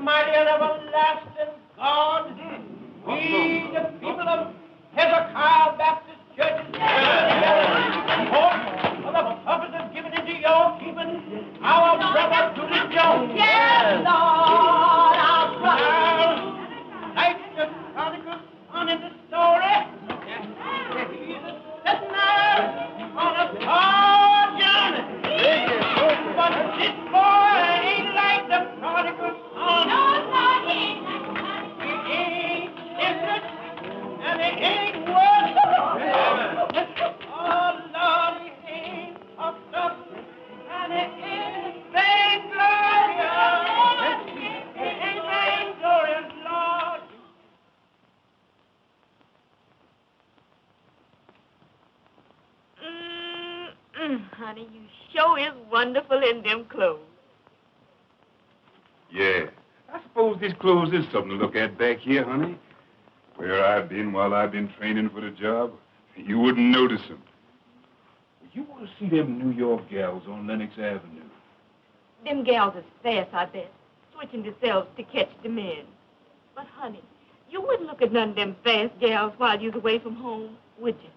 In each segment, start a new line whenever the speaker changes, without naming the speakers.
Almighty and everlasting God, we, the people of Hezekiah Baptist Church, for the purpose of giving into your keeping our brother Brutus Jones.
Yes, Lord, our brother.
Like the prodigal son in the story, he's sitting there on a far journey. But this boy ain't like the prodigal son.
No, Lord, he ain't.
He ain't different, and he ain't worth. Oh, Lord, he ain't puffed up, and he ain't vainglorious. He ain't vainglorious, Lord.
Honey, you sure is wonderful in them clothes.
Yeah. I suppose these clothes is something to look at back here, honey. Where I've been while I've been training for the job, you wouldn't notice them. You want to see them New York gals on Lenox Avenue?
Them gals is fast, I bet, switching themselves to catch the men. But, honey, you wouldn't look at none of them fast gals while you was away from home, would you?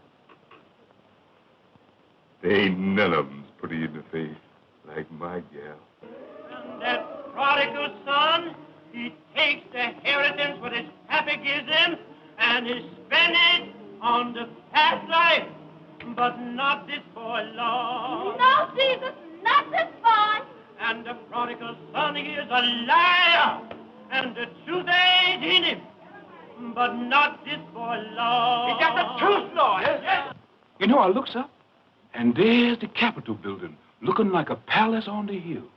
There ain't none of them's pretty in the face like my gal.
And that prodigal son, he takes the inheritance what his pappy gives him, and he spends it on the past life. But not this boy, Lord.
No, Jesus, not this boy.
And the prodigal son, he is a liar, and the truth ain't in him. But not this boy, Lord.
He got the truth, Lord.
Yes.
You know, I looks up, and there's the Capitol building, looking like a palace on the hill.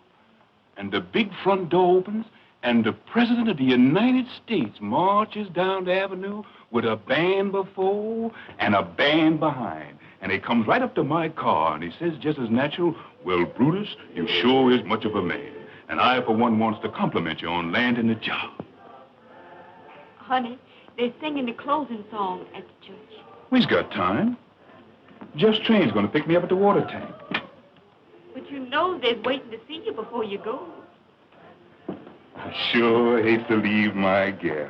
And the big front door opens, and the President of the United States marches down the avenue with a band before and a band behind. And he comes right up to my car, and he says just as natural, "Well, Brutus, you sure is much of a man. And I, for one, wants to compliment you on landing the job."
Honey, they're singing the closing song at the church.
We've got time. Just Train's going to pick me up at the water tank.
But you know they're waiting to see you before you go.
I sure hate to leave my gal.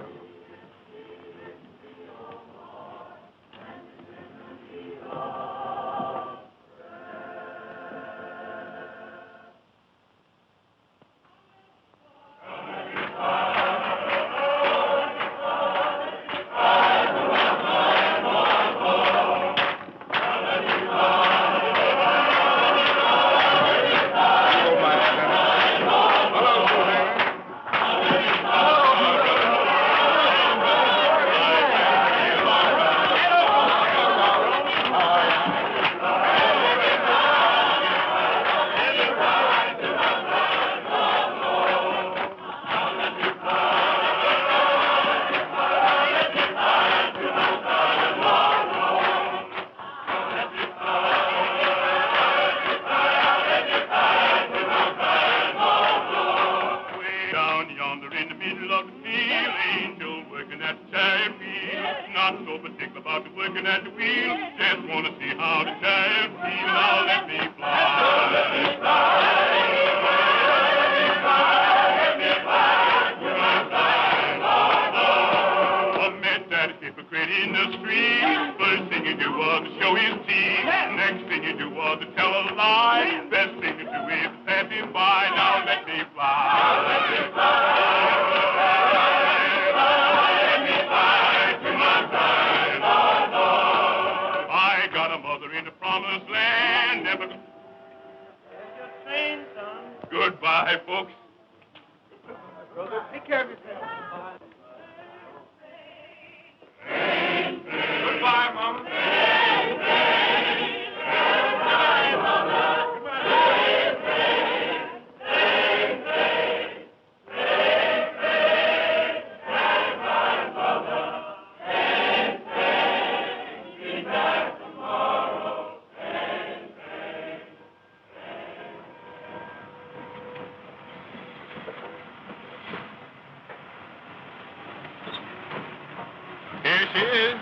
Here she is.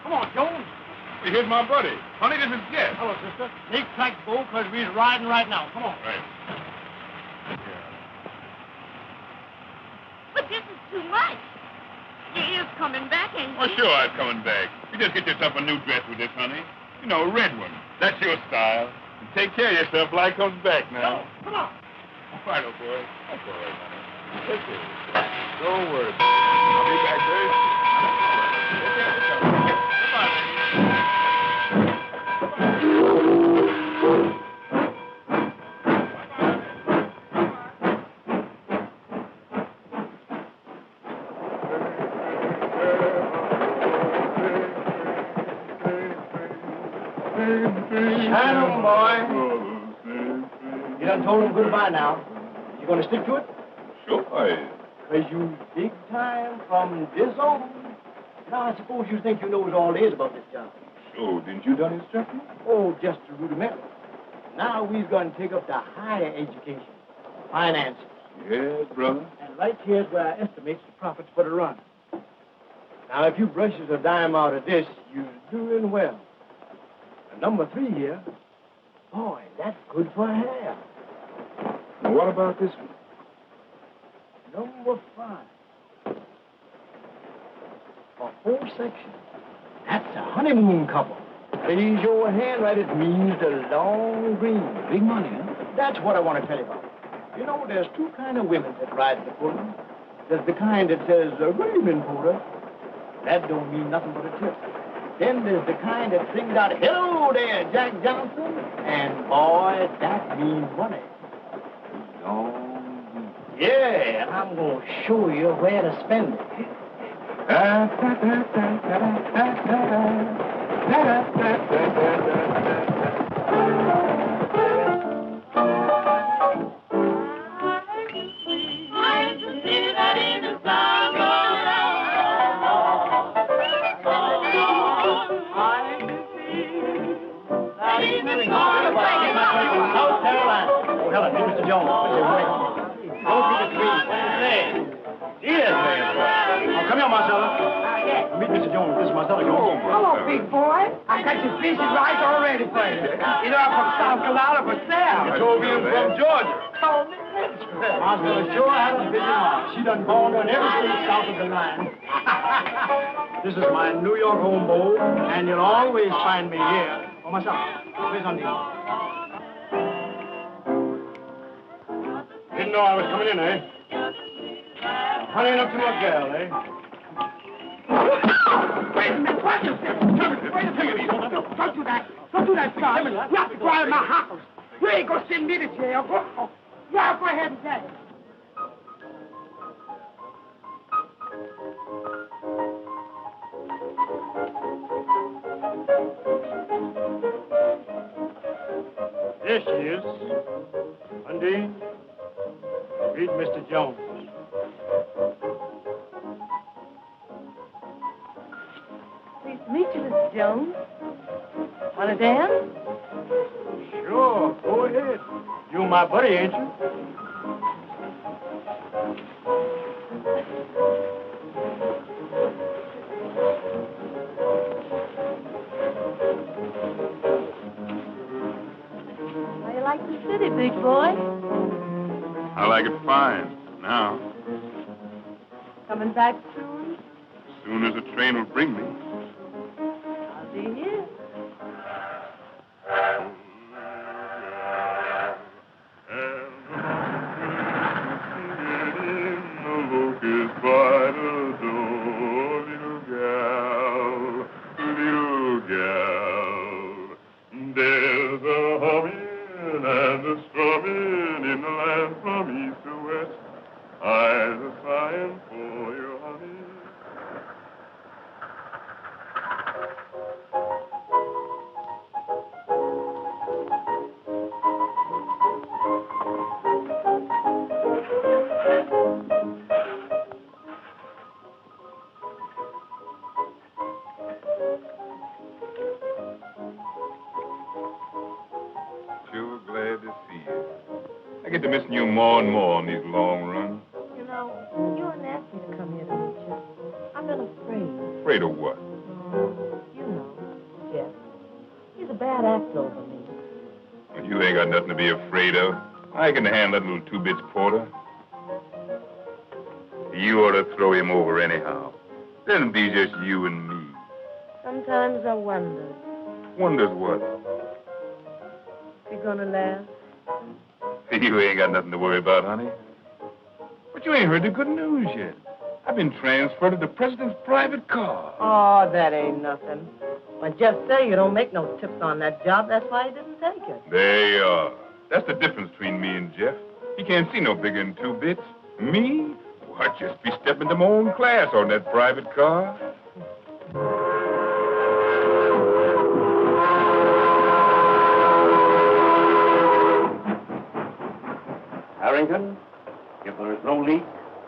Come on, Jones.
Hey, here's my buddy. Honey, this is Jeff.
Hello, sister. Take tight, Bo, because we're riding right now. Come on.
Right.
but this is too much. Your ear's coming back, ain't
Oh,
you?
sure, it's coming back. You just get yourself a new dress with this, honey. You know, a red one. That's your style. And take care of yourself till I comes back now.
Come on.
All right, old boy. That's all right, honey. Take care of yourself. Don't worry about it. I'll be back very soon. Take care of yourself. Goodbye, lady.
Shine on, boy. You done told him goodbye now. You gonna stick to it?
Sure, I am.
'Cause you big time from this on. Now, I suppose you think you knows all there is about this job.
Sure, didn't you done instruct me?
Oh, just a rudimentary. Now we's gonna take up the higher education, finances.
Yes, brother.
And right here's where I estimates the profits for the run. Now, if you brushes a dime out of this, you're doing well. And number 3 here, boy, that's good for hair.
And what about this one?
Number 5. A whole section. That's a honeymoon couple. Raise your hand right, it means the long green.
Big money, huh?
That's what I want to tell you about. You know, there's 2 kind of women that ride the Pullman. There's the kind that says, good evening, Porter. That don't mean nothing but a tip. Then there's the kind that sings out, hello there, Jack Johnson. And boy, that means money.
Long.
Yeah, and I'm going to show you where to spend it. South Carolina. Oh, Helen, meet Mr. Jones. Don't be discreet. What do you say? Yes, man. Oh, come here, Marcella.
Yes.
Meet Mr. Jones. This is Marcella Jones.
Hello, big boy. I got your fish and rice all ready for you. You know, I'm from South Carolina for sale.
You told me you was from Georgia.
Oh, Miss
Marcella sure has a busy mind. She done gone on every state south of the line. This is my New York home bowl, and you'll always find me here. Oh, Marcella, where's Undine? Didn't know I was coming in, eh? Honeying up to my girl, eh?
Wait a minute. Watch yourself. Wait a minute. Don't do that. Don't do that, son. You have to go out of my house. You ain't gonna send me to jail. Go ahead and say it.
There she is. Undine, meet Mr. Jones.
Pleased to meet you, Mr. Jones. Want to dance?
Sure, go ahead. You my buddy, ain't you?
How you like the city, big boy?
I like it fine now.
Coming back soon?
As soon as the train will bring me.
I'll be here.
There's a humming and a strumming in the land from east to west. Eyes are sighing for your honey. Sure glad to see you. I get to missing you more and more on these long runs.
You know, you and asked me to come here to meet you. I've been afraid.
Afraid of what?
You know, Jeff. He's a bad actor over me.
Well, you ain't got nothing to be afraid of. I can handle that little 2 bits porter.
You ought to throw him over anyhow. Then it'll be just you and me.
Sometimes I wonder
Wonders what?
if you're gonna last.
You ain't got nothing to worry about, honey. But you ain't heard the good news yet. I've been transferred to the president's private car.
Oh, that ain't nothing. But Jeff say you don't make no tips on that job. That's why he didn't take it.
There you are. That's the difference between me and Jeff. He can't see no bigger than 2 bits. Me? Well, I'd just be stepping to my own class on that private car.
Harrington, if there is no leak,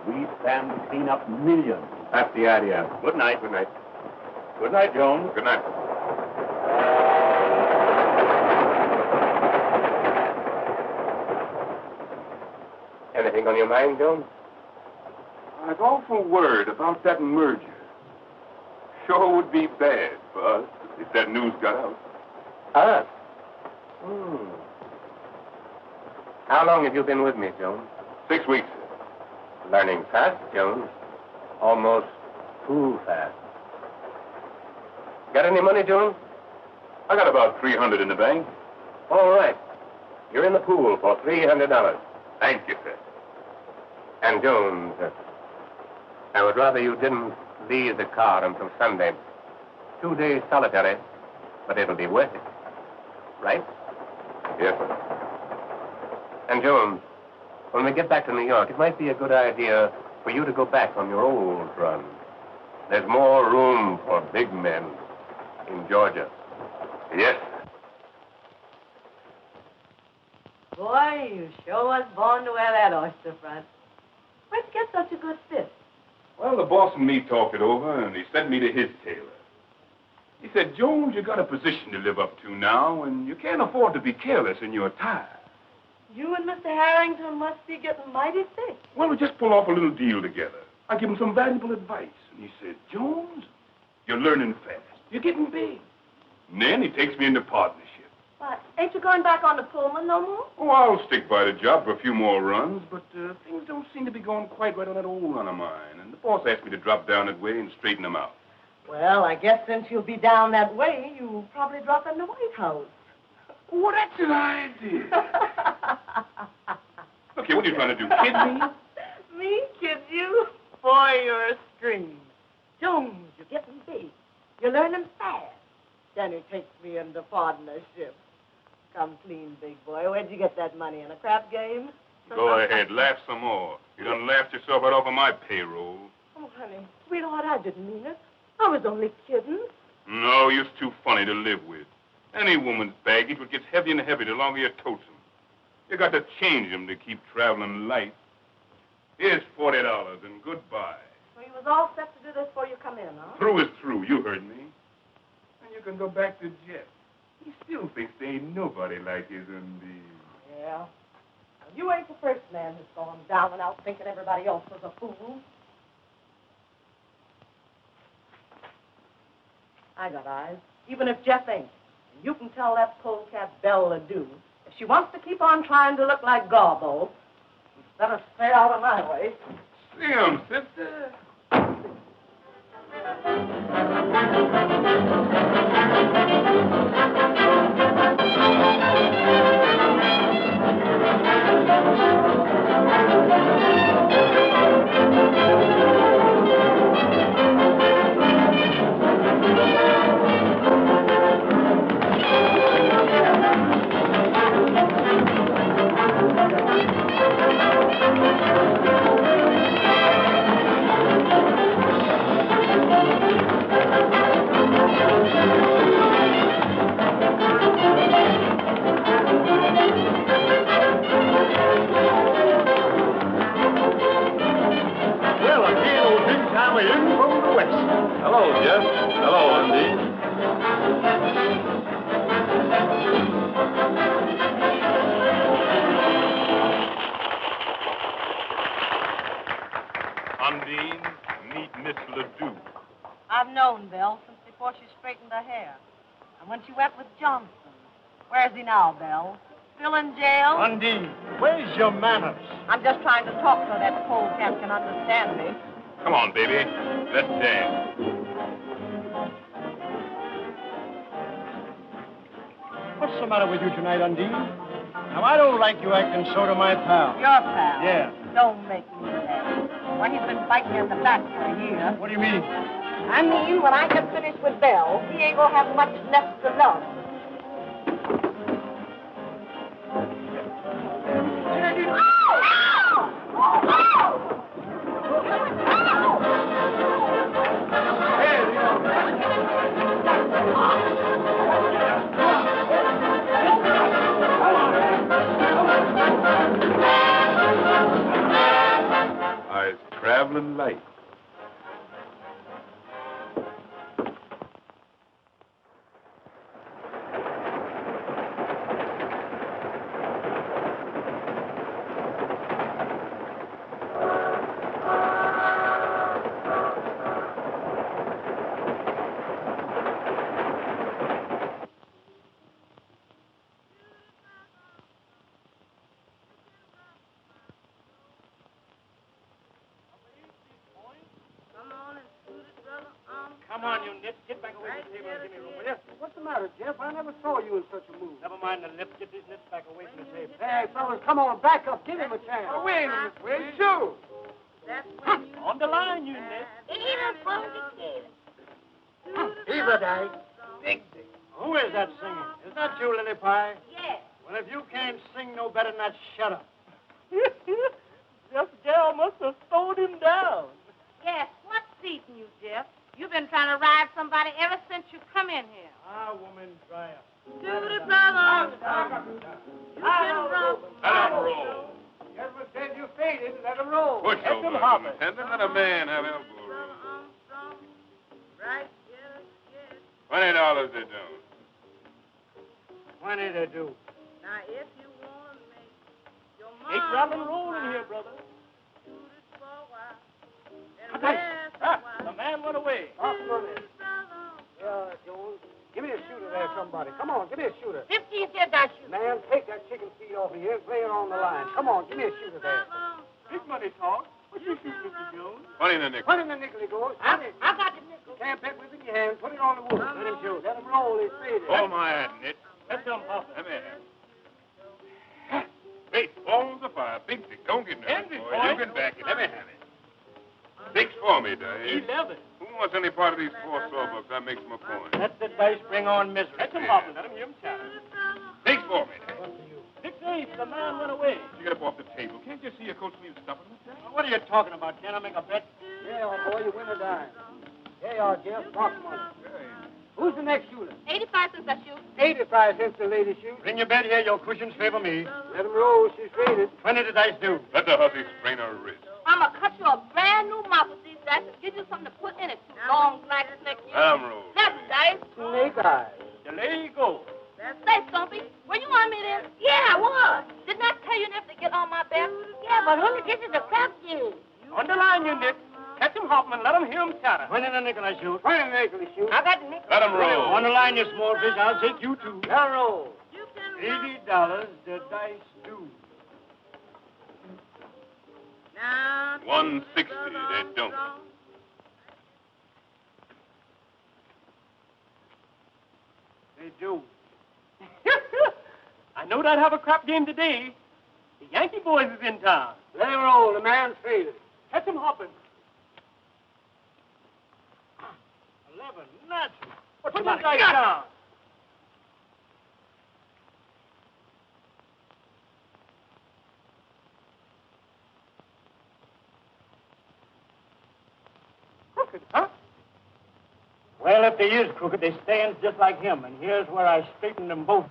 we stand to clean up millions.
That's the idea.
Good night. Good night. Good night, Jones.
Good night.
Anything on your mind, Jones?
I was awful worried about that merger. Sure would be bad for us if that news got out.
Us? How long have you been with me, Jones?
6 weeks.
Learning fast, Jones. Almost too fast. Got any money, Jones?
I got about $300 in the bank.
All right. You're in the pool for $300.
Thank you, sir.
And, Jones, I would rather you didn't leave the car until Sunday. 2 days solitary, but it'll be worth it. Right?
Yes, sir.
And, Jones, when we get back to New York, it might be a good idea for you to go back on your old run. There's more room for big men in Georgia.
Yes.
Boy, you sure was born to wear that oyster front. Where'd you get such a good fit?
Well, the boss and me talked it over, and he sent me to his tailor. He said, Jones, you got a position to live up to now, and you can't afford to be careless in your attire.
You and Mr. Harrington must be getting mighty thick.
Well, we just pull off a little deal together. I give him some valuable advice, and he said, Jones, you're learning fast. You're getting big. And then he takes me into partnership.
But ain't you going back on the Pullman no more?
Oh, I'll stick by the job for a few more runs, but things don't seem to be going quite right on that old run of mine, and the boss asked me to drop down that way and straighten them out.
Well, I guess since you'll be down that way, you'll probably drop in the White House.
Oh, that's an idea. Look here, what are you trying to do, kid me?
Me kid you? Boy, you're a string. Jones, you're getting big. You're learning fast. Then he takes me into partnership. Come clean, big boy. Where'd you get that money? In a crap game?
Go ahead, laugh some more. You done laughed yourself right off of my payroll.
Oh, honey, sweetheart, I didn't mean it. I was only kidding.
No, you're too funny to live with. Any woman's baggage would get heavier and heavier the longer you tote them. You got to change them to keep traveling light. Here's $40 and goodbye.
So you was all set to do this before you come in, huh?
Through is through. You heard me. And you can go back to Jeff. He still thinks there ain't nobody like his Undine.
Yeah. Well, you ain't the first man who's gone down and out thinking everybody else was a fool. I got eyes, even if Jeff ain't. And you can tell that polecat Belle Ledoux, if she wants to keep on trying to look like Garbo, she'd better stay out of my way.
See him, sister.
Hello, Jeff. Hello, Undine.
Undine, meet Miss Ledoux.
I've known Belle since before she straightened her hair. And when she went with Johnson. Where's he now, Belle? Still in jail?
Undine, where's your manners?
I'm just trying to talk so that polecat can understand me.
Come on, baby. Let's dance.
What's the matter with you tonight, Undine? Now, I don't like you acting so to my pal.
Your pal?
Yeah.
Don't make me laugh. Well, he's been biting me in the back for a year.
What do you mean?
I mean, when I get finished with Belle, he ain't gonna have much left to love.
Eyes traveling light.
Come on, you nit. Get back away from the table and give me room, will you? What's the matter, Jeff? I never saw you in such a mood. Never mind the lips. Get these nits back away from the table. Hey, fellas, come on. Back up. Give him a chance. Oh, wait a minute. Wait, shoot. On the line, you nit. Eva, Daddy. Big thing. Who is that singing? Is that you, Lily Pie?
Yes.
Well, if you can't sing no better than that, shut up.
Jeff gal must have slowed him down. Yes. What's eating you, Jeff? You've been trying to ride somebody ever since you come in here.
Ah, woman, dry up.
Let him roll.
Gentlemen said you faded. Let him roll.
Push
Let
over,
him hop it.
Superintendent. Let a man have elbow room.
Right,
$20 they don't.
20 they do.
Now, if you want to make your mom...
Keep rapping rolling here, brother.
Shoot it for a while.
The man went away. Jones, give me a shooter there, somebody. Come on, give me a shooter.
15 cents, I shoot.
Man, take that chicken feed off of here and lay it on the line. Come on, give me a shooter there. Big money talk. What you shoot, Mr. Jones?
20 in the nickel.
20 in the nickel he goes.
I got the nickel.
You can't bet with it in your hand. Put it on the wood. Let him shoot. Let him roll. He's faded.
Hold my hand, Nit.
Let them up.
Let me have it. Wait, balls of fire. Big thing. Don't get nervous,
Envy,
boy.
boy.
You can back it. Let me have it. 6 for me, Dave.
11.
Who wants any part of these 4 sawbucks? That makes my point.
Let the dice bring on misery. Let him hop. Let him hear him chatter.
6 for me, Dave.
6-8. The man went away.
You get up off the table. Can't you see your coat sleeves stuffing with that?
What are you talking about? Can I make a bet? Yeah, old boy, you win a dime. Here you are, Jeff. Box money. Who's the next shooter?
85 cents, I shoot.
85 cents the lady shoots. Bring your bet here. Your cushions favor me. Let him roll. She's faded. 20 the dice do.
Let the hussy sprain her wrist.
I'm going to cut you a brand new mop with these dice and give you something to put in it, you long black snake.
Let 'em roll.
That's dice.
Snake eyes. There you go.
Say, Stumpy, were you on me then? Yeah, I was. Didn't I tell you never to get on my back? Yeah, but only this is a crap game.
Underline you, Nick. Catch him, Hoffman. Let him hear him chatter. 20 the nickel I shoot. 20 the nickel I shoot.
I got the nickel.
Let 'em roll.
Underline you, small fish. I'll take you two. Let 'em roll. $80 the dice do.
Now,
160 they don't.
They do. I know I'd have a crap game today. The Yankee boys is in town. Let him roll. The man's faded. Catch him hopping. 11. Nuts. What's the matter? Dice down. Crooked, huh? Well, if they is crooked, they stands just like him, and here's where I straighten them both.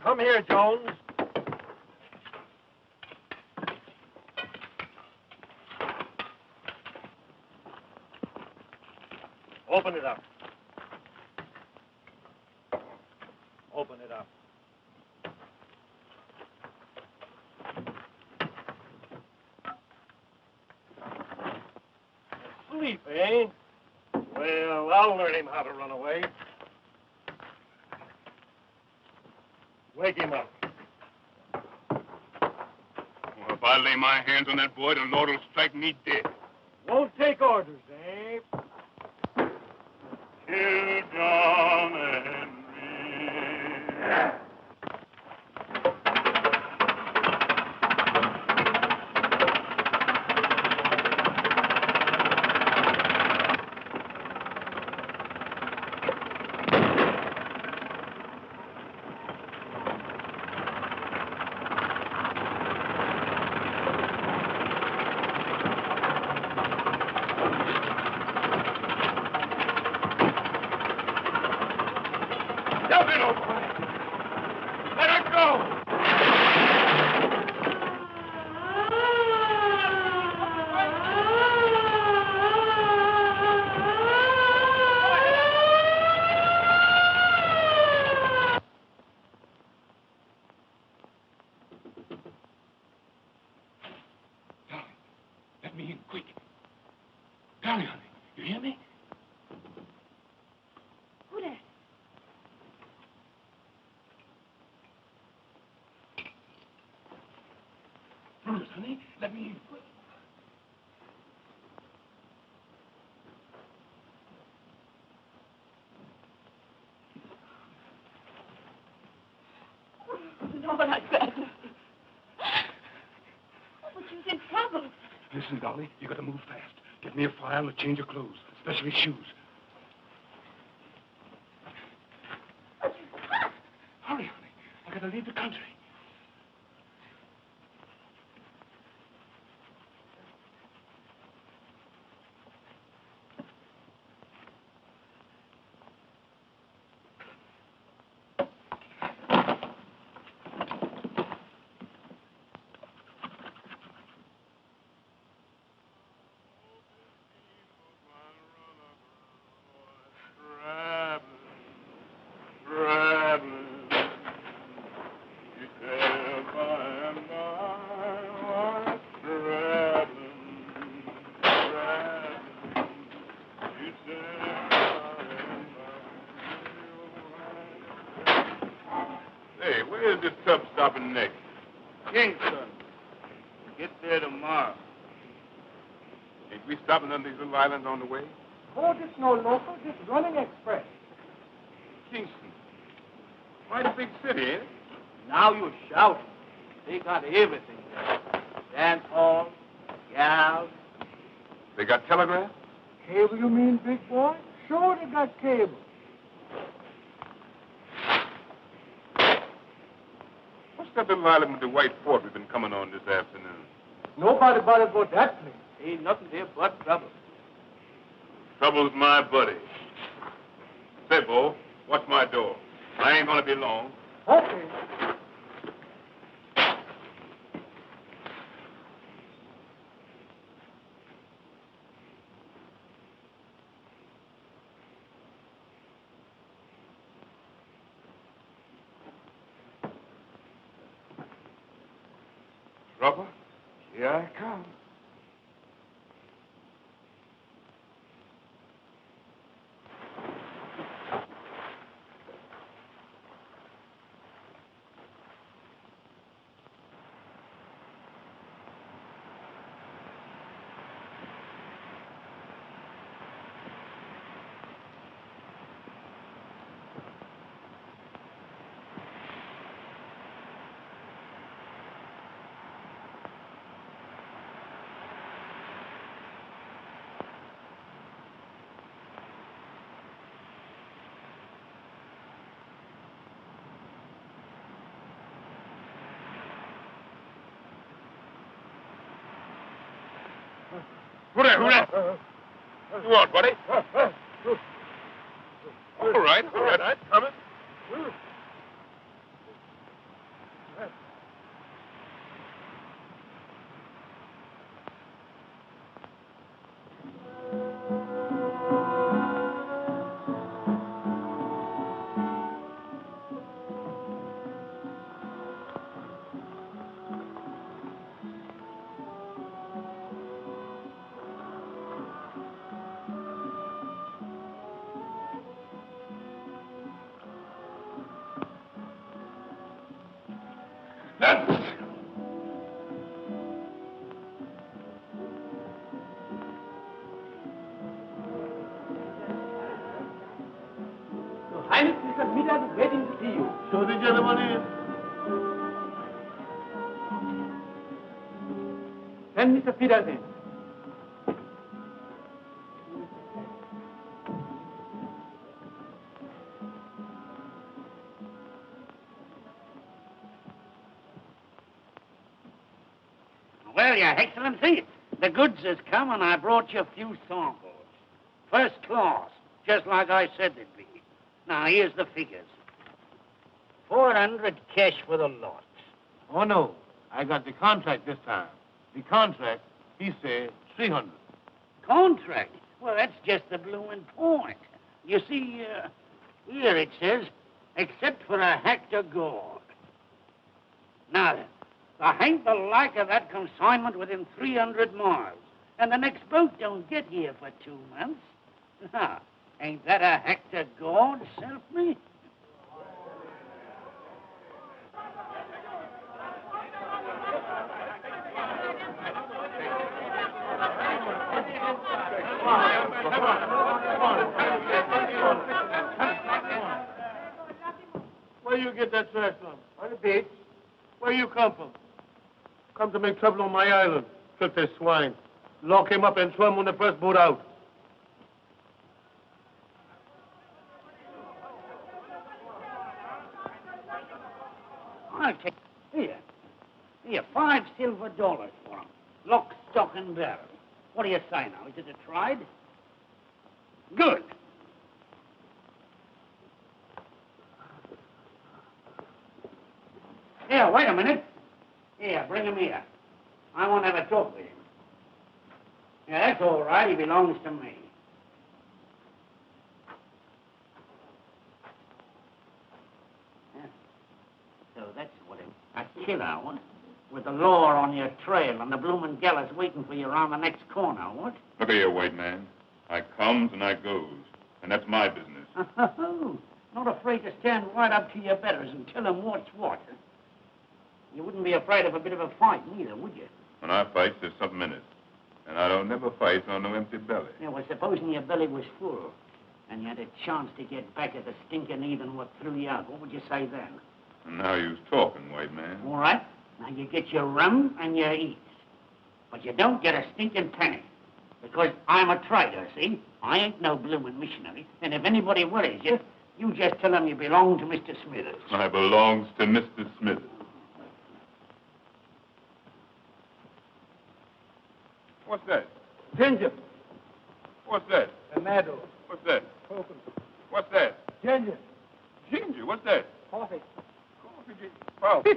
Come here, Jones. Open it up. Open it up. Asleep, eh? Well, I'll learn him how to run away. Wake him up.
Well, if I lay my hands on that boy, the Lord will strike me dead.
Won't take orders, eh?
Kill John Henry.
Let me in, quick. Darling, honey, you hear me?
Who there?
Brutus, honey, let me in, quick.
No, but I said. But you's in trouble.
Listen, Dolly, you gotta move fast. Get me a file and a change of clothes, especially shoes. Hurry, honey. I gotta leave the country. Hey, where's this tub stopping next?
Kingston. Get there tomorrow.
Ain't we stopping on these little islands on the way?
Oh, this no local, this running express.
Kingston. Quite a big city, ain't it?
Now you're shouting. They got everything there. Dance hall, gals.
They got telegraph?
Cable, you mean, big boy? Sure, they got cable.
What's that little island with the white fort we've been coming on this afternoon?
Nobody bothered about that place. Ain't nothing there but trouble.
Trouble's my buddy. Say, Bo, watch my door. I ain't gonna be long.
Okay.
Trouble? Here I come. Who there? Who there? You want, buddy? All right. I'm coming.
Your Highness, Mr. Miller is waiting to see you.
So the gentleman is.
Send Mr. Peters in.
Well, Your Excellency, the goods has come and I brought you a few samples. First class, just like I said they'd be. Now, here's the figures. 400 cash for the lot.
Oh, no. I got the contract this time. The contract, he said 300.
Contract? Well, that's just the bloomin' point. You see, here it says, except for a hectare gold. Now then, there ain't the like of that consignment within 300 miles. And the next boat don't get here for 2 months. Now, ain't that a hectare gold, self me?
Where you get that trash from? On the beach. Where you come from? Come to make trouble on my island. Filthy swine. Lock him up and throw him on the first boat out.
I'll take... Here, $5 silver for him. Lock, stock, and barrel. What do you say now? Is it a tried? Good. Here, wait a minute. Here, bring him here. I want to have a talk with him. Yeah, that's all right. He belongs to me. Yeah. So that's what it is. A killer, what? With the law on your trail and the bloomin' gallows waiting for you around the next corner, what?
Look here, white man. I comes and I goes, and that's my business.
Not afraid to stand right up to your betters and tell them what's what. You wouldn't be afraid of a bit of a fight, neither, would you?
When I fight, there's something in it. And I don't never fight on no empty belly.
Yeah, well, supposing your belly was full, and you had a chance to get back at the stinking heathen what threw you out, what would you say then?
And now you's talking, white man.
All right. Now, you get your rum and your eats. But you don't get a stinking penny. Because I'm a trader, see? I ain't no bloomin' missionary. And if anybody worries you, you just tell them you belong to Mr. Smithers.
I belongs to Mr. Smithers. What's that?
Ginger.
What's that?
Tomato.
What's that?
Coconut.
What's that?
Ginger.
Ginger. What's that?
Coffee.
Coffee.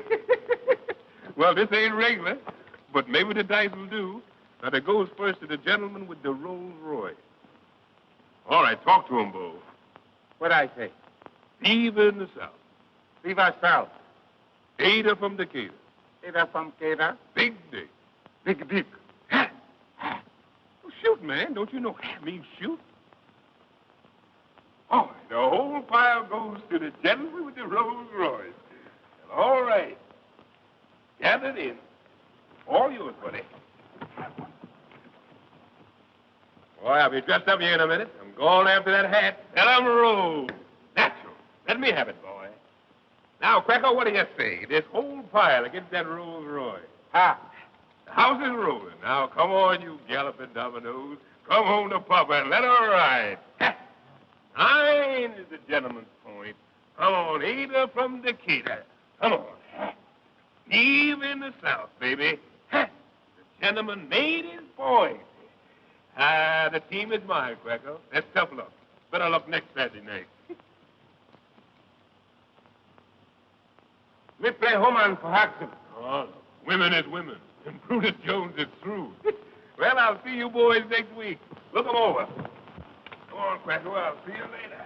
Well, this ain't regular, but maybe the dice will do. Now, that goes first to the gentleman with the Rolls Royce. All right, talk to him, Bo.
What'd I say?
Fever in the South.
Fever South.
Ada from Decatur.
Ada from Decatur.
Big Dick.
Big Dick.
Well, shoot, man. Don't you know I mean shoot? All right, the whole pile goes to the gentleman with the Rolls Royce. All right. Gather it in. All yours, buddy. Boy, I'll be dressed up here in a minute. I'm going after that hat. Let 'em roll. Natural. Let me have it, boy. Now, Cracker, what do you say? This whole pile against that Rolls Royce. Ha! The house is rolling. Now, come on, you galloping dominoes. Come home to Papa and let her ride. Ha! 9 is the gentleman's point. Come on, Ada from Decatur. Come on. Ha! Eve in the South, baby. Ha! The
Tenement made his point. Ah, the team is mine, Quackle. That's tough luck. Better luck next Saturday night.
We play Homan for Haxon.
Oh, women is women. And Brutus Jones is through. Well, I'll see you boys next week. Look 'em over. Come on, Quackle. I'll see you later.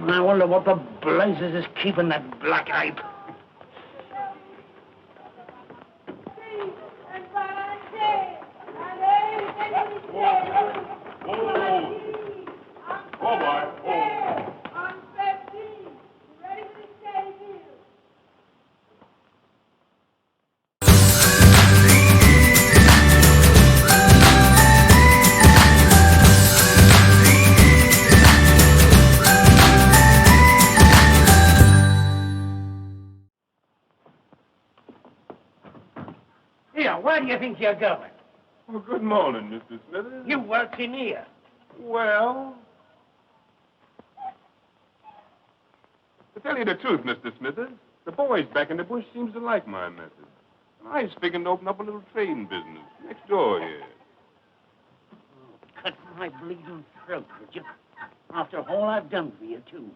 I wonder what the blazes is keeping that black ape. Here, where do you think you're going?
Well, good morning, Mr. Smithers.
You work in here.
Well, to tell you the truth, Mr. Smithers, the boys back in the bush seems to like my method. I was figuring to open up a little trading business next door here.
Oh, cut my bleeding throat, would you? After all I've done for you, too.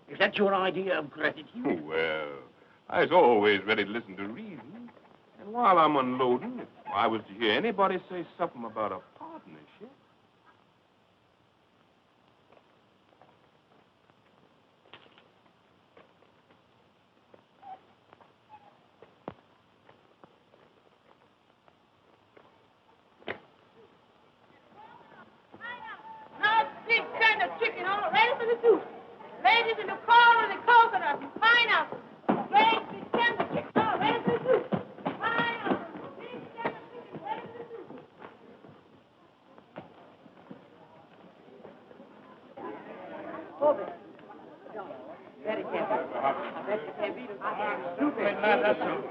Is that your idea of gratitude?
Well, I was always ready to listen to reason. And while I'm unloading, if I was to hear anybody say something about a partnership...
Now, big kind of chicken all ready for the soup. Ladies in the corn and the coconuts and pineapples. Great big tender chicken all ready for the soup. Pineapples, big tender chicken ready for the soup. Bobby. Very careful. I bet you can't beat him. That's all.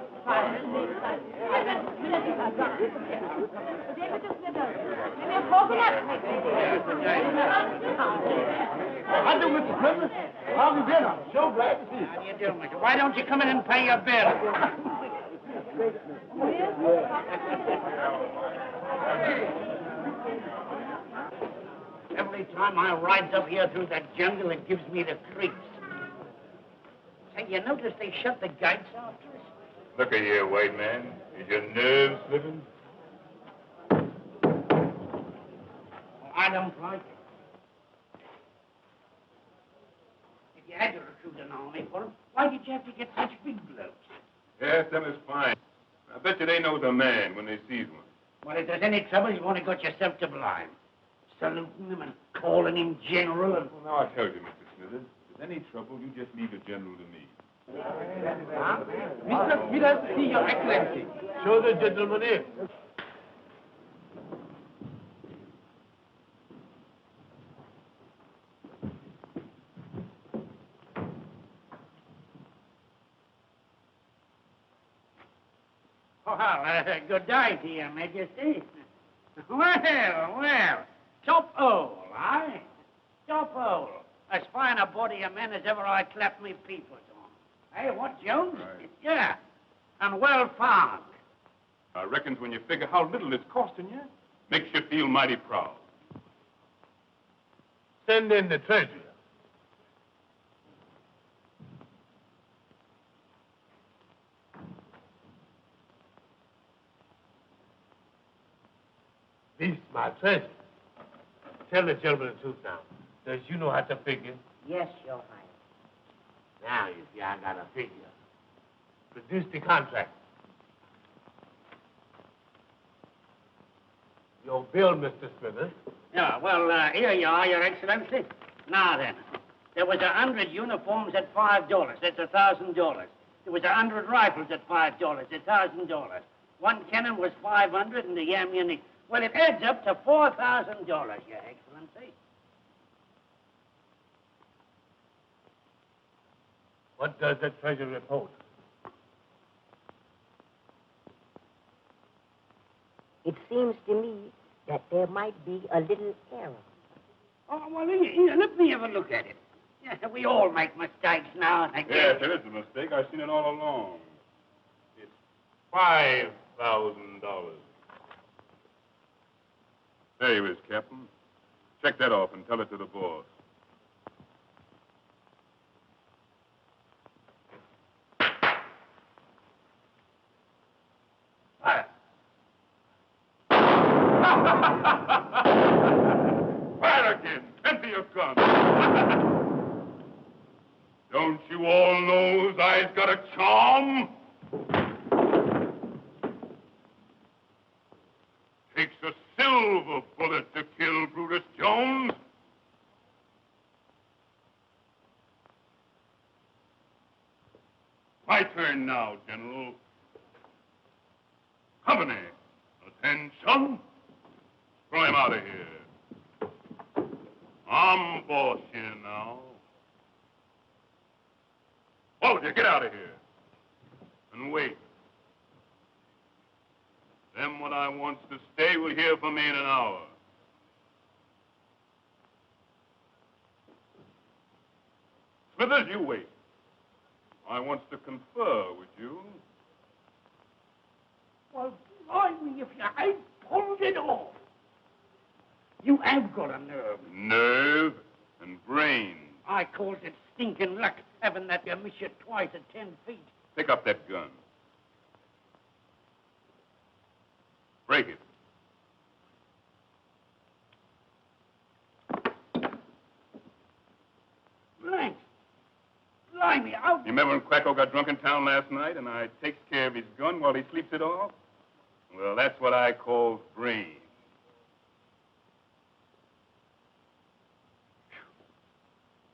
How do, Mr. Smithers? How have you been? I'm so glad to see you.
How do you do, mister? Why don't you come in and pay your bill? Every time I ride up here through that jungle, it gives me the creeps. Say, you notice they shut the gates after us?
Look at here, white man. Is your nerves slipping?
I don't like it. If you had to recruit an army for them, why did you have to get such big blokes?
Yes, them is fine. I bet you they know the man when they sees one.
Well, if there's any trouble, you've only got yourself to blame. Saluting him and calling him general and...
Well, now I tell you, Mr. Smithers, if there's any trouble, you just leave the general to me.
Mr. Smithers, see your excellency. Show the gentleman in.
Well, good day to you, Majesty. Well, top hole, eh? Top hole. As fine a body of men as ever I clapped me peepers on. Hey, what, Jones?
Right.
Yeah, and well found.
I reckons when you figure how little it's costing you, makes you feel mighty proud.
Send in the treasurer. This is my treasure. Tell the gentleman the truth now. Does you know how to figure?
Yes, Your Highness.
Now you see I got a figure. Produce the contract. Your bill, Mr. Smithers.
Yeah, well, here you are, Your Excellency. Now then, there was 100 uniforms at $5. That's $1,000. There was 100 rifles at $5. $1,000. One cannon was $500, and the ammunition. Well, it adds up to $4,000, Your Excellency.
What does the treasurer report?
it seems to me that there might be a little error.
Oh, well, here, let me have a look at it. Yeah, we all make mistakes now and again.
Yes, it is a mistake. I've seen it all along. It's $5,000. There you is, Captain. Check that off and tell it to the boss.
Fire.
Fire again. Empty your gun. Don't you all know his eyes got a charm? Takes a silver bullet to kill Brutus Jones. My turn now, General. Company, attention. Throw him out of here. I'm boss here now. Soldier, get out of here. And wait. Them what I wants to stay will hear from me in an hour. Smithers, you wait. I wants to confer with you.
Well, blimey, if you ain't pulled it off. You have got a nerve.
Nerve and brain.
I calls it stinking luck, having that you miss you twice at 10 feet.
Pick up that gun. Break it.
Thanks. Blimey, how...
You remember when Quacko got drunk in town last night and I takes care of his gun while he sleeps it off? Well, that's what I call brain.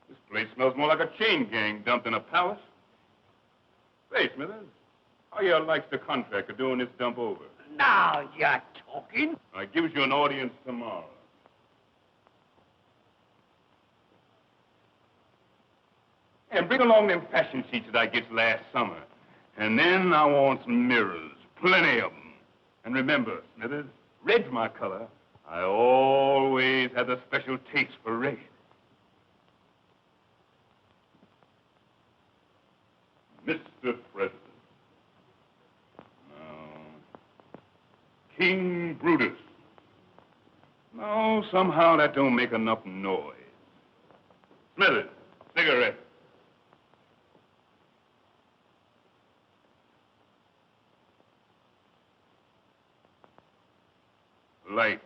This place smells more like a chain gang dumped in a palace. Say, Smithers, how you likes the contract of doing this dump over?
Now you're talking.
I gives you an audience tomorrow. And bring along them fashion sheets that I gets last summer. And then I want some mirrors, plenty of them. And remember, Smithers, red's my color. I always had a special taste for red. Mr. President. No. King Brutus. No, somehow that don't make enough noise. Smithers, cigarette. Light.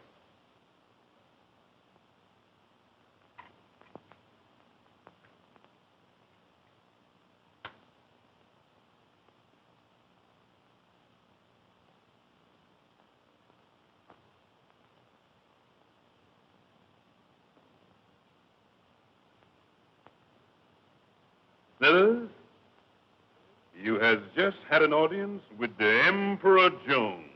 Smithers, you has just had an audience with the Emperor Jones.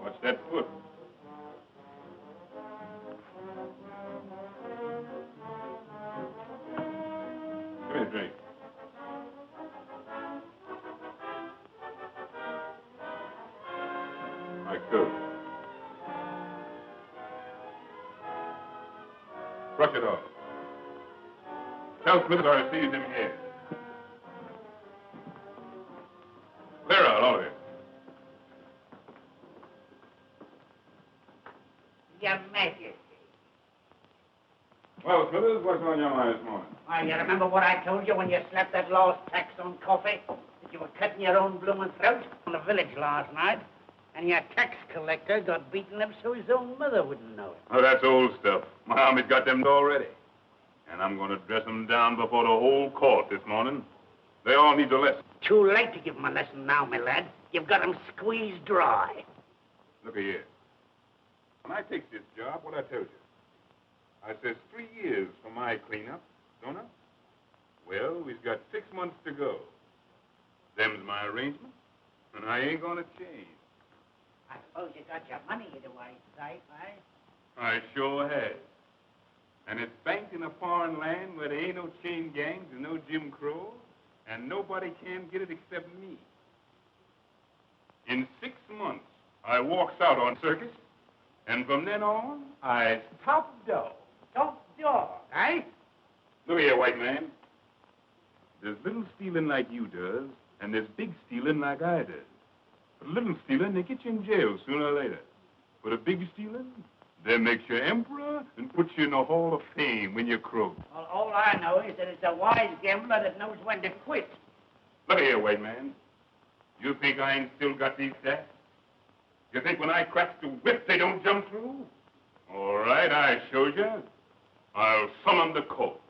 What's that foot? Give me a drink. I could. Brush it off. Tell Smith I seized him here. Clear out, all of you.
Your Majesty.
Well, Smithers, what's on your mind this morning?
Why, you remember what I told you when you slapped that last tax on coffee? That you were cutting your own blooming throat in the village last night, and your tax collector got beaten up so his own mother wouldn't know it.
Oh, that's old stuff. My army's got them already. And I'm going to dress them down before the whole court this morning. They all need a lesson.
Too late to give 'em a lesson now, my lad. You've got 'em squeezed dry.
Look here. When I take this job, what I tell you? I says 3 years for my cleanup, don't I? Well, we've got 6 months to go. Them's my arrangement, and I ain't going to change.
I suppose you got your money in the right sight, eh?
I sure have. And it's banked in a foreign land where there ain't no chain gangs and no Jim Crow, and nobody can get it except me. In 6 months, I walks out on circus, and from then on, I top dog.
Top dog, eh?
Look here, white man. There's little stealing like you does, and there's big stealing like I does. For little stealing, they get you in jail sooner or later. For the big stealing, they make you emperor and put you in the Hall of Fame when you croak.
Well, all I know is that it's a wise gambler that knows when to quit.
Look here, white man. You think I ain't still got these stats? You think when I crack the whip, they don't jump through? All right, I showed you. I'll summon the court.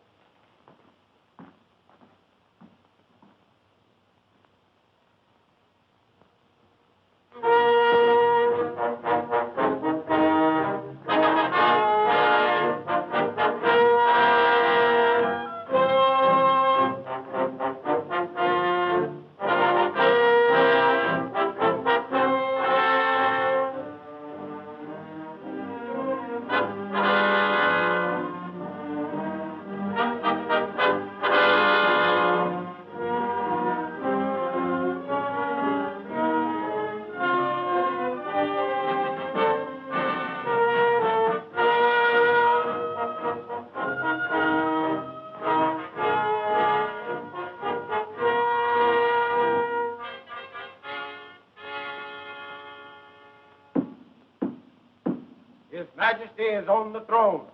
His Majesty is on the throne.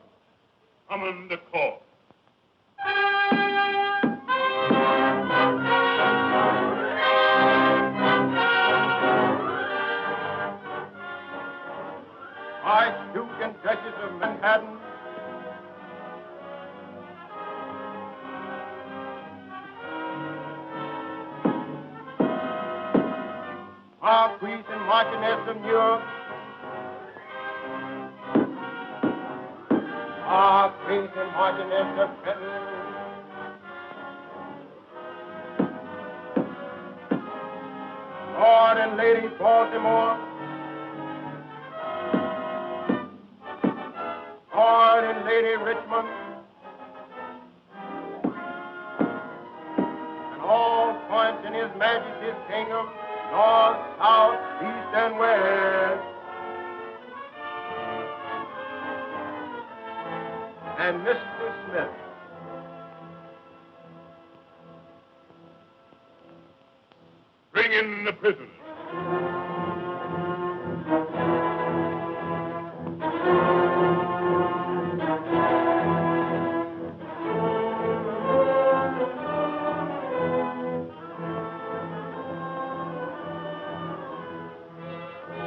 Summon the court.
Archduke and Duchess of Manhattan, Marquis and Marchioness of New York, Marquis and Marchioness of Trenton, Lord and Lady Baltimore, Lord and Lady Richmond, and all points in His Majesty's kingdom, north, south, east, and west. And Mr. Smith.
Bring in the prisoners.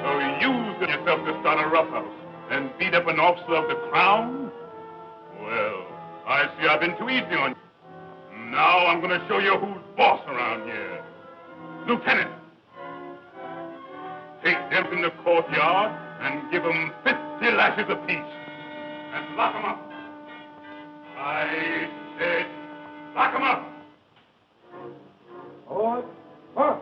So you used yourself to start a roughhouse and beat up an officer of the crown? Well, I see I've been too easy on you. Now I'm going to show you who's boss around here. Lieutenant, take them in the courtyard and give them 50 lashes apiece. And lock them up. I said, lock them up.
Forward, forward.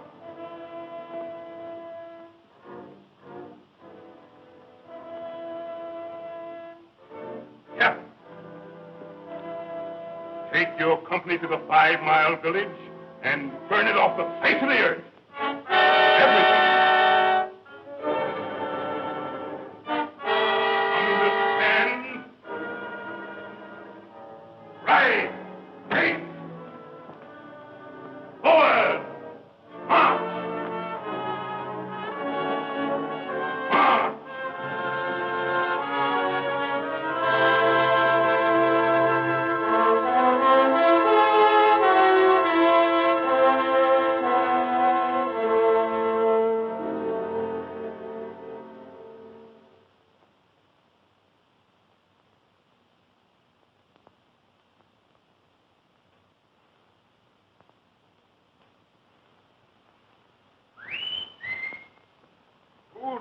Yeah. Take your company to the 5-mile village and burn it off the face of the earth. Everything. Understand? Right. Take. Forward. March. March.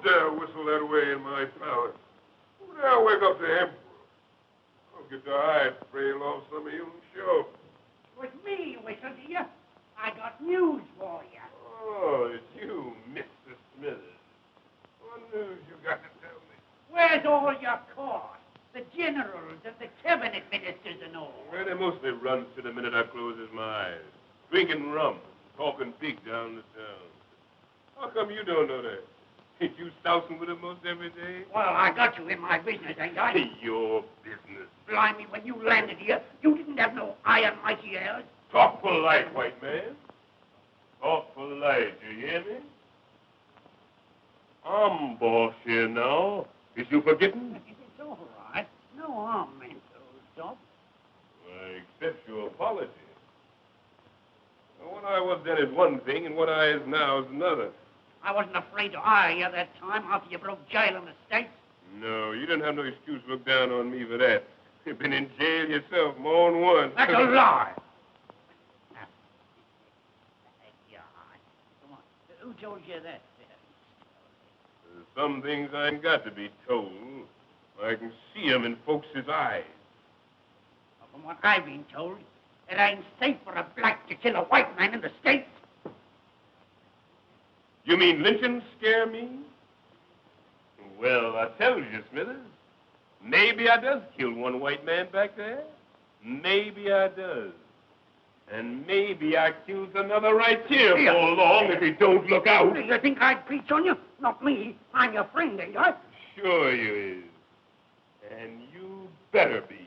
dare whistle that way in my palace? Who dare wake up the emperor? I'll get the hide trail off some of you and show.
It was me who whistled to you. I got news for you.
Oh, it's you, Mr. Smithers. What news you got to tell me?
Where's all your court? The generals and the cabinet ministers and all.
Well, they mostly runs to the minute I closes my eyes. Drinking rum, talking big down the town. How come you don't know that? Ain't you sousing with them most every day?
Well, I got you in my business, ain't I?
Your business.
Blimey, when you landed here, you didn't have no iron mighty ears.
Talk polite, white man. Talk polite, you hear me? I'm boss here now. Is you forgetting?
It's all right. No harm meant, old top.
I accept your apology. What I was then is one thing, and what I is now is another.
I wasn't afraid to hire you that time after you broke jail in the States.
No, you didn't have no excuse to look down on me for that. You've been in jail yourself more than once.
That's a lie. Come on. Who told you that?
There's some things I ain't got to be told. I can see 'em in folks' eyes.
Well, from what I've been told, it ain't safe for a black to kill a white man in the States.
You mean lynching scare me? Well, I tell you, Smithers, maybe I does kill one white man back there. Maybe I does. And maybe I kills another right here before long if he don't look out.
You think I'd preach on you? Not me. I'm your friend, ain't I?
Sure you is. And you better be.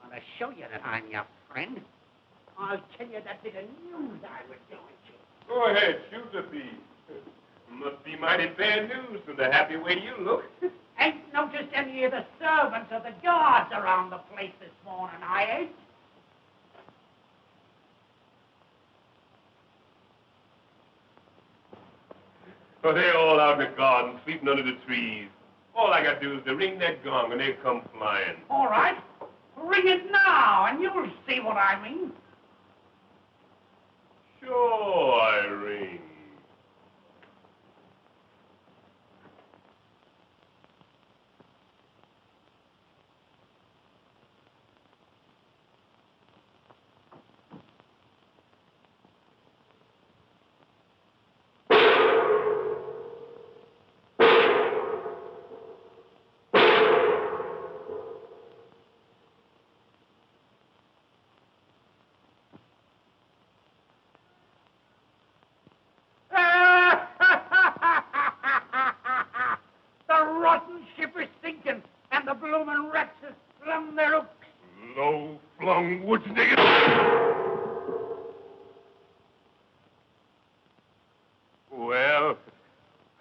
Well, to show you that I'm your friend, I'll tell you that bit of news I was going to.
Go ahead, shoot the bee. Must be mighty bad news from the happy way you look.
Ain't noticed any of the servants or the guards around the place this morning, I ain't.
So they're all out in the garden, sleeping under the trees. All I got to do is to ring that gong and they come flying.
All right. Ring it now, and you'll see what I mean.
Sure, I ring. Low-flung woods nigger. Well,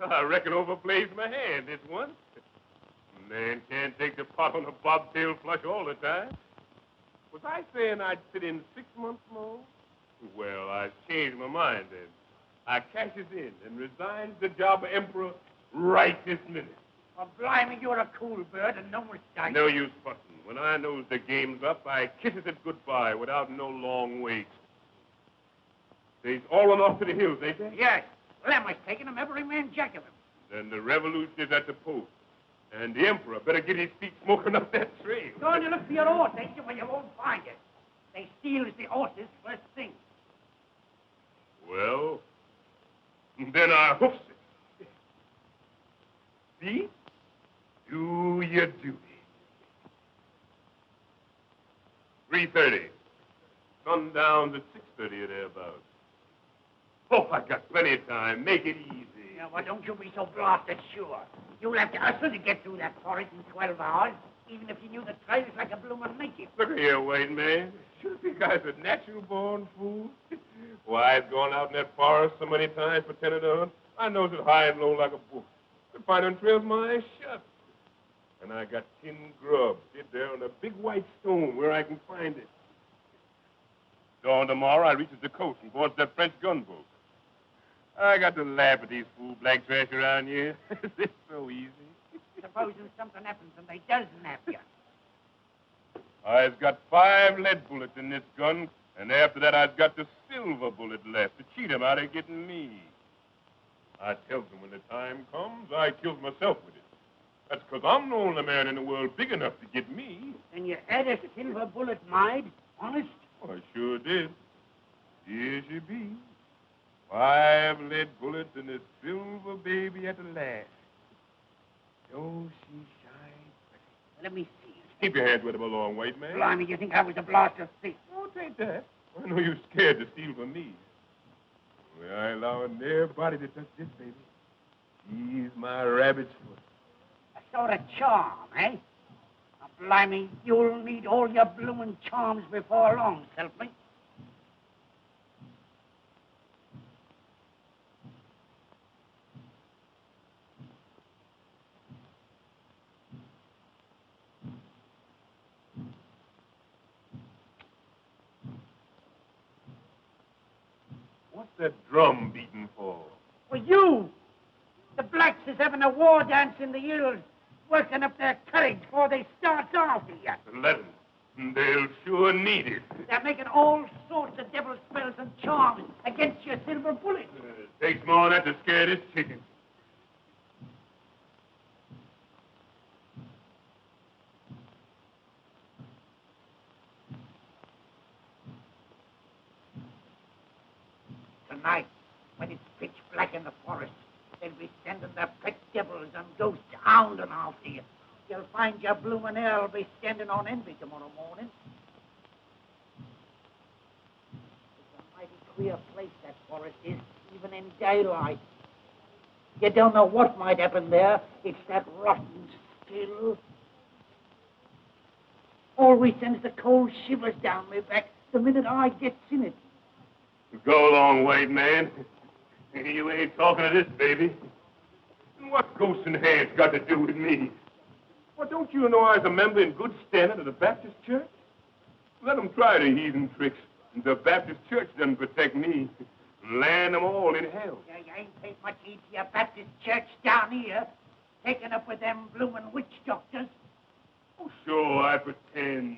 I reckon overplays my hand this one. Man can't take the pot on a bobtail flush all the time. Was I saying I'd sit in 6 months more? Well, I changed my mind then. I cashes in and resigns the job of emperor right this minute.
Well, blimey, you're a cool bird and no mistake.
No use fussing. When I knows the game's up, I kisses it goodbye without no long wait. They's all run off to the hills, ain't they?
Yes. Lemmer's taking them, every man jack of them.
Then the revolution is at the post. And the emperor better get his feet smoking up that trail.
Going to look for your horse, ain't you? Well, you won't find it. They steals the horses first thing.
Well, then I hoofs it. See? Do your duty. 3:30. Sundown's at 6:30 or thereabouts. Oh, I got plenty of time. Make it easy.
Yeah, well, don't you be so blasted sure. You'll have to hustle to get through that forest in 12 hours, even if you knew the trails like a bloomin' native.
Look here, white man. You think I was a natural-born fool? Why, I've gone out in that forest so many times pretending to hunt. I knows it high and low like a book. I find them trails my eyes shut. And I got 10 grubs hid there on a big white stone where I can find it. Dawn tomorrow, I reaches the coast and boards that French gunboat. I got to laugh at these fool black trash around here. It's so easy.
Supposing something happens and they does nab you.
I've got 5 lead bullets in this gun And after that, I've got the silver bullet left to cheat him out of getting me. I tells him when the time comes, I kills myself with it. That's because I'm the only man in the world big enough to get me.
And you had a silver bullet made? Honest?
Oh, I sure did. Here she be. 5 lead bullets and a silver baby at the last. Oh, she shines.
Let me see it.
Keep your hands with him along, white man.
Blimey, you think I was a blaster thief?
Oh, take that. I know you're scared to steal from me. Well, I ain't allowing nobody to touch this baby. She's my rabbit's foot.
A sort of charm, eh? Now, blimey, you'll need all your bloomin' charms before long, help me.
What's that drum beating for?
For you! The blacks is having a war dance in the hills, working up their courage before they start after you.
Let 'em. They'll sure need it.
They're making all sorts of devil spells and charms against your silver bullet.
Takes more than that to scare this chicken.
Tonight, when it's pitch black in the forest, they'll be sending their pet devils and ghosts hounding after you. You'll find your bloomin' Earl be standing on envy tomorrow morning. It's a mighty queer place, that forest is, even in daylight. You don't know what might happen there. It's that rotten still. Always sends the cold shivers down my back the minute I gets in it.
Go along, white man. You ain't talking to this baby. And what's ghosts and hands got to do with me? Well, don't you know I was a member in good standing of the Baptist church? Let them try the heathen tricks. The Baptist church doesn't protect me. Land them all in hell.
Yeah, you ain't paid much heed to your Baptist church down here, taking up with them bloomin' witch doctors.
Oh, sure, I pretend.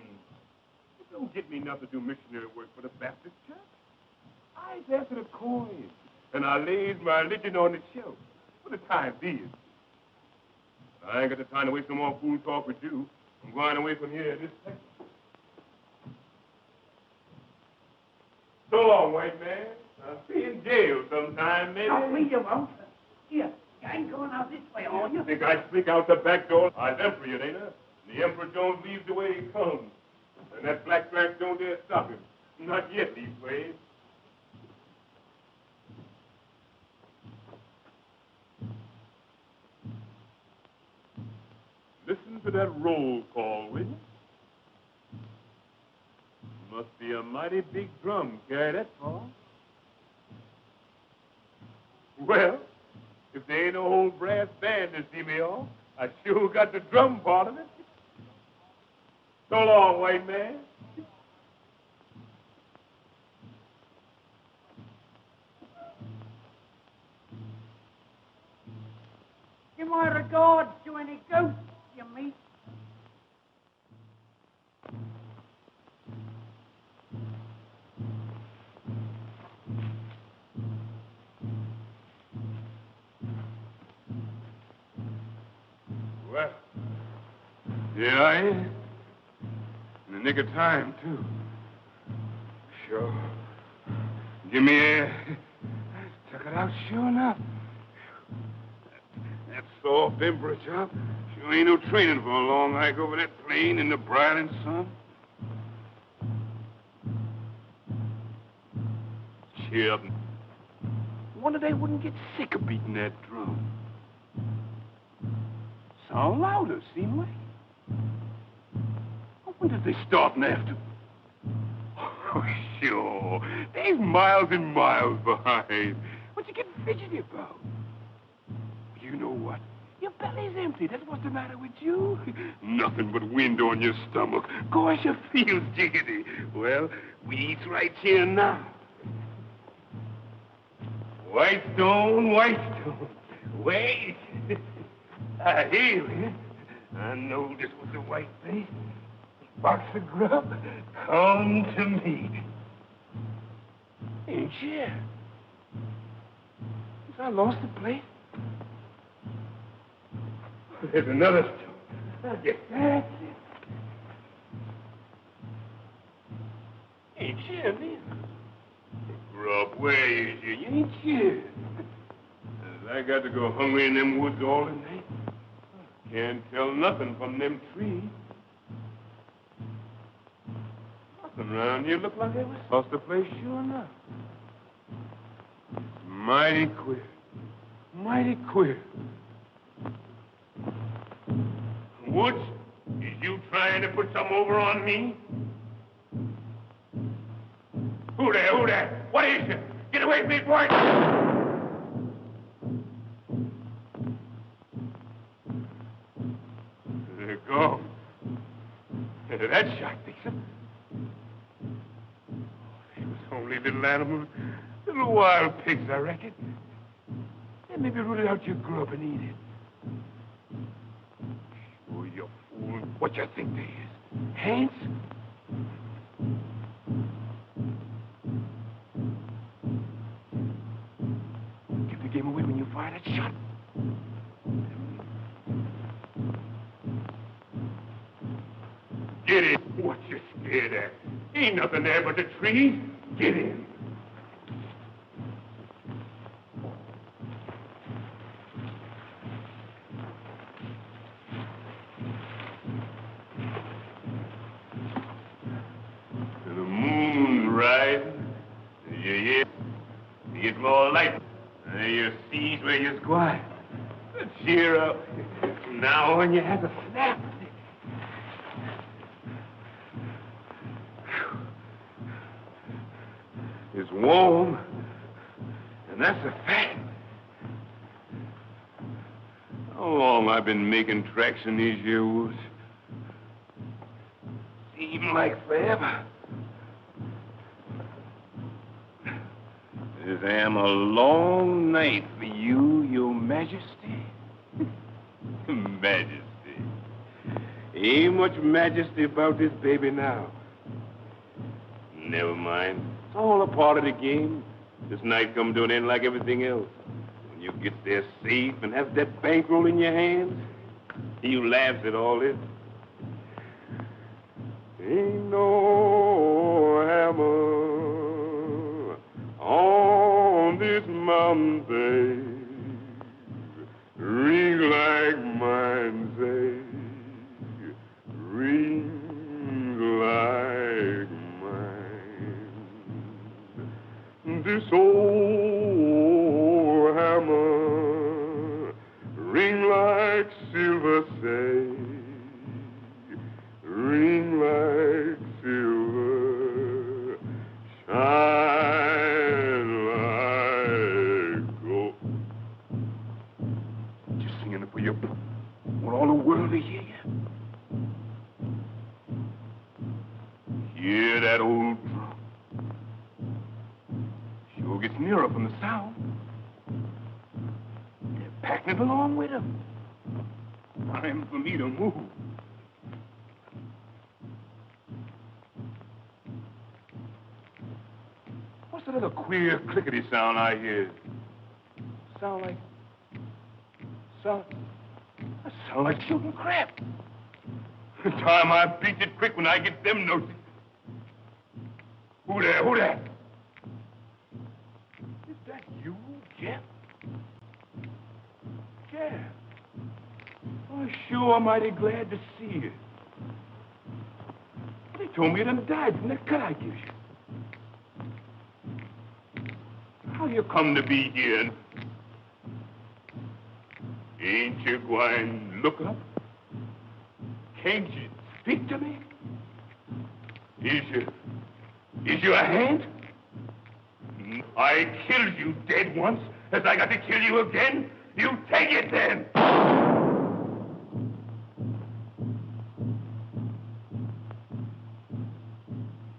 It don't get me nothing to do missionary work for the Baptist church. I after the coin, and I lays my religion on the shelf for the time being. I ain't got the time to waste no more fool talk with you. I'm going away from here this second. So long, white man. I'll see you in jail sometime, maybe.
No, please you won't. Here, you ain't going out this way, are you?
Think I sneak out the back door? I'm Emperor, ain't I? The Emperor Jones leaves the way he comes. And that black trash don't dare stop him. Not yet, these ways. Listen to that roll call, will you? Must be a mighty big drum carry that far. Well, if there ain't no old brass band to see me off, I sure got the drum part of it. So long, white man.
Give my regards to any ghosts you meet.
Well, here I am. In the nick of time, too. Sure. Give me air. I took it out sure enough. That soft emperor job sure ain't no training for a long hike over that plain in the broiling sun. Cheer up. Wonder they wouldn't get sick of beating that drum. Sound louder, seem like. I wonder if they're starting after. Oh, sure. They's miles and miles behind. What you getting fidgety about? You know what? Your belly's empty. That's what's the matter with you. Nothing but wind on your stomach. Gosh, you feel jiggity. Well, we eats right here now. White stone, white stone. Wait. I hear you. I know this was the white face. Box of grub, come to me.
Ain't here. I lost the plate. There's another stone. Yes, that's it. Ain't here, neither. Grub, where is you? You ain't here. I got to go hungry in them woods all the night. Can't tell nothing from them trees. Nothing around here look like they was lost the place, sure enough. Mighty queer. Mighty queer. Woods, is you trying to put some over on me? Who there? Who there? What is it? Get away from me, boy! There you go. That shot, Dixon. They was only little animals, little wild pigs, I reckon. They maybe rooted out your grub and eat it. Oh, you fool. What you think they is? Ants? Give the game away when you fire that shot. Get in. What you scared at? Ain't nothing there but the trees. Get in. The moon's rising. You get more light. You see where you're going. Cheer up. Now when you have a snap. It's warm, and that's a fact. How long I've been making tracks in these here woods? Seems like forever. This am a long night for you, your majesty. Majesty. Ain't much majesty about this baby now. Never mind. It's all a part of the game. This night come to an end like everything else. When you get there safe and have that bankroll in your hands, you laughs at all this. Ain't no hammer on this mountain, babe. Ring like mine, say. Ring like this old hammer, ring like silver, say, ring like silver, shine like gold. Just singing it for you. Want all the world to hear you. Hear that old drum. Sure gets nearer from the sound. They're packing it along with them. Time for me to move. What's that other queer clickety sound I hear? That sound like shooting crap. Time I beat it quick when I get them notes. Who there? Who there? Is that you, Jeff? Jeff. Oh, sure, I'm mighty glad to see you. They told me you done died from that cut I gave you. How you come to be here? Ain't you going to look up? Can't you speak to me? Is you a hand? I killed you dead once. Has I got to kill you again? You take it then.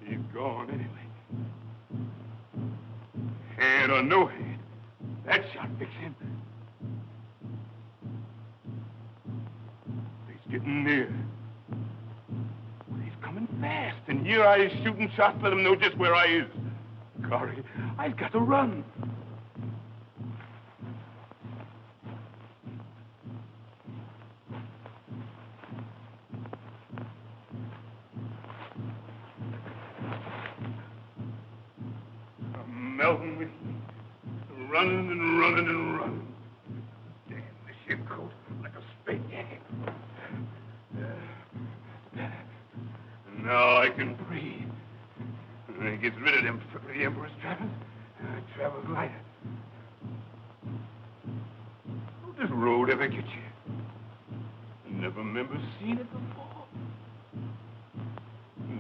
He's gone anyway. Head or no head, that shot fixed him. He's getting near. He's coming fast, and here I is shooting shots. Let him know just where I is. Golly, I've got to run. I'm melting with heat. Running and running and running. Damn the ship coat like a straight jacket. And now I can breathe. And it gets rid of them free Emperor's travels. I travel lighter. How'd this road ever get you? I never remember seeing it before.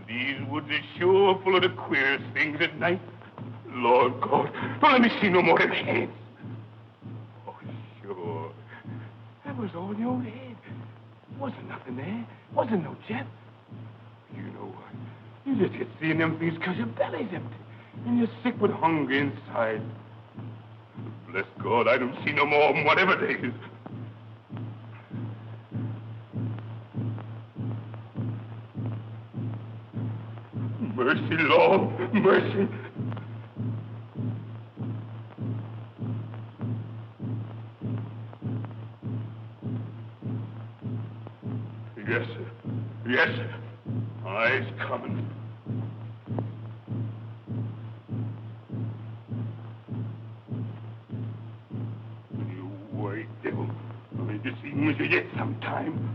These woods are sure full of the queerest things at night. Lord God, don't let me see no more of them heads. Oh, sure. That was all in your own head. Wasn't nothing there. Wasn't no jet. You know what? You just get seeing them things because your belly's empty. And you're sick with hunger inside. Bless God, I don't see no more of them, whatever they is. Mercy, Lord, mercy. Yes, sir. Yes, sir. I's coming. You white devil. I'll just see you yet sometime.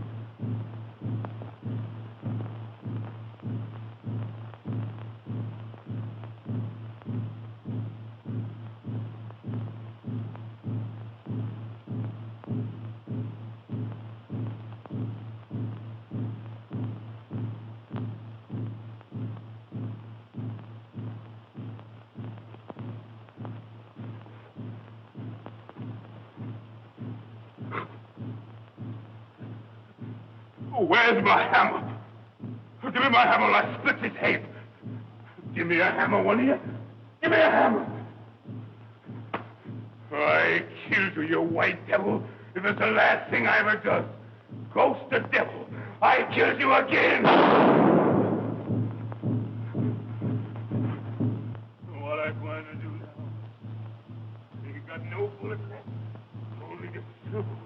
Where's my hammer? Give me my hammer or I split his head. Give me a hammer, one of you. Give me a hammer. I killed you, you white devil. If it's the last thing I ever does. Ghost the devil. I killed you again. What I'm going to do now? You got no bullet left. Only the silver.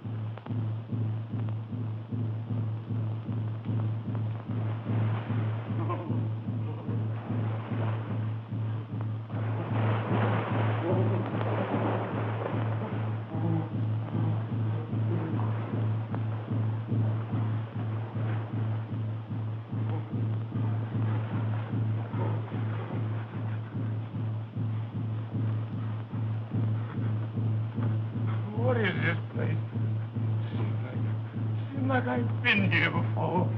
I've been here before.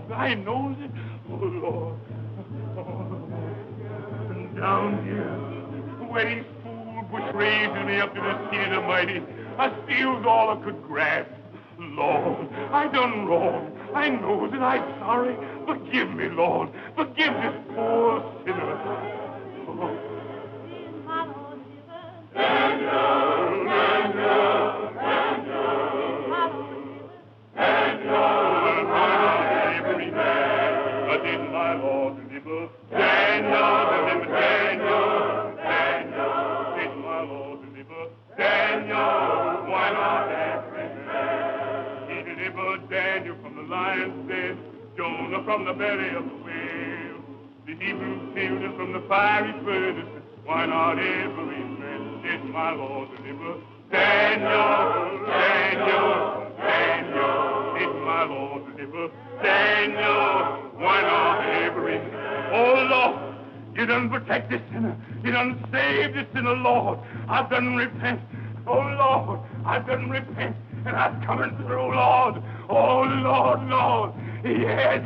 I knows it. Oh, Lord. And down here, where these fool bush raised me up to the seat of the mighty, I steals all I could grasp. Lord, I done wrong. I knows it. I'm sorry. Forgive me, Lord. Forgive this poor sinner. Oh. From the belly of the whale, the Hebrew children from the fiery furnace, why not every man did my Lord deliver?
Daniel, Daniel, Daniel, it's my Lord's deliver. Daniel, why not every... Oh, Lord, you done protect this sinner. You done save this sinner, Lord. I've done repent. Oh, Lord, I've done repent. And I'm coming through, Lord. Oh, Lord, Lord. Yes.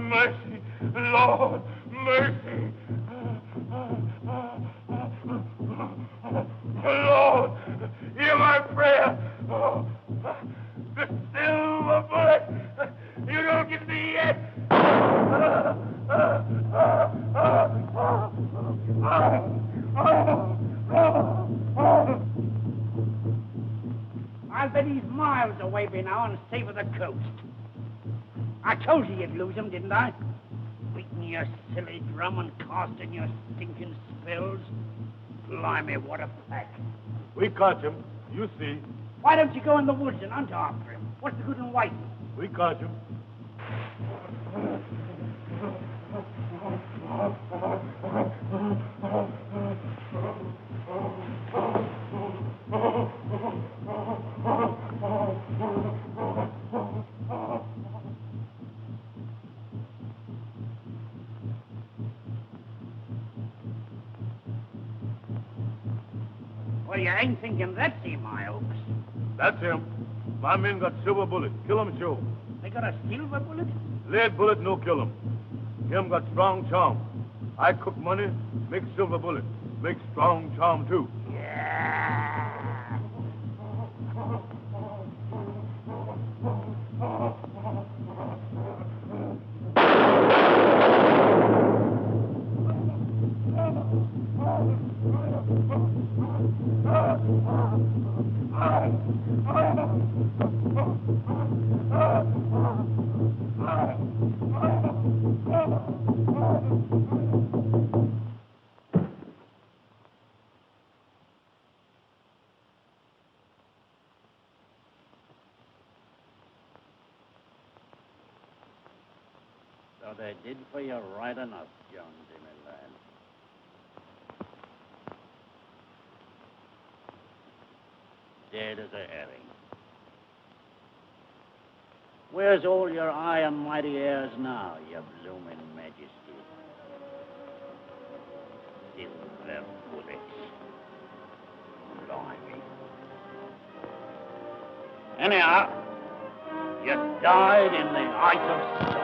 Mercy, Lord, mercy. Lord, hear my prayer. Oh, the silver bullet. You don't get me yet.
I'll bet he's miles away by now and safe of the coast. I told you you'd lose him, didn't I? Beating your silly drum and casting your stinking spells. Blimey, what a pack.
We caught him. You see.
Why don't you go in the woods and hunt after him? What's the good in waiting?
We caught him.
Well, you ain't thinking that's him, I hopes.
That's him. My men got silver bullet. Kill him, sure.
They got a silver bullet?
Lead bullet, no kill him. Him got strong charm. I cook money, make silver bullet. Make strong charm, too.
Yeah. So they did for you right enough, Jonesy, my lad. Dead as a herring. Where's all your high and mighty airs now, your blooming majesty? Silver bullets. Blimey. Anyhow, you died in the height of